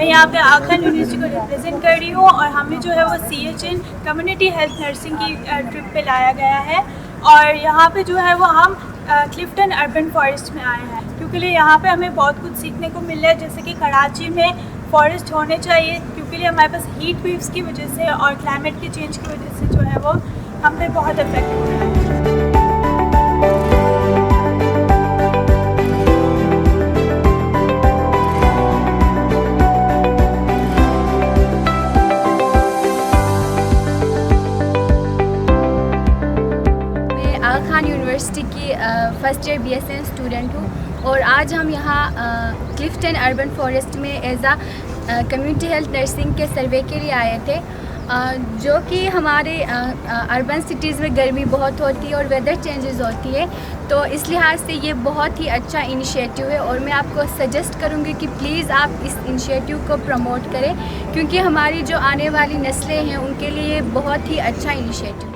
मैं यहाँ पे आल खान यूनिवर्सिटी को रिप्रेजेंट कर रही हूँ और हमें जो है वो CHN कम्युनिटी हेल्थ नर्सिंग की ट्रिप पे लाया गया है। और यहाँ पे जो है वो हम क्लिफ्टन अर्बन फॉरेस्ट में आए हैं, क्योंकि यहाँ पे हमें बहुत कुछ सीखने को मिल रहा है। जैसे कि कराची में फॉरेस्ट होने चाहिए, क्योंकि हमारे पास हीट वेव्स की वजह से और क्लाइमेट के चेंज की वजह से जो है वो हम पे बहुत इफेक्ट हो रहा है। आल खान यूनिवर्सिटी की फ़र्स्ट ईयर BSN स्टूडेंट हूँ और आज हम यहाँ क्लिफ्टन अर्बन फॉरेस्ट में एज आ कम्युनिटी हेल्थ नर्सिंग के सर्वे के लिए आए थे, जो कि हमारे अर्बन सिटीज़ में गर्मी बहुत होती है और वेदर चेंजेस होती है। तो इस लिहाज से ये बहुत ही अच्छा इनिशिएटिव है और मैं आपको सजेस्ट करूँगी कि प्लीज़ आप इस इनिशिएटिव को प्रमोट करें, क्योंकि हमारी जो आने वाली नस्लें हैं उनके लिए ये बहुत ही अच्छा इनिशिएटिव है।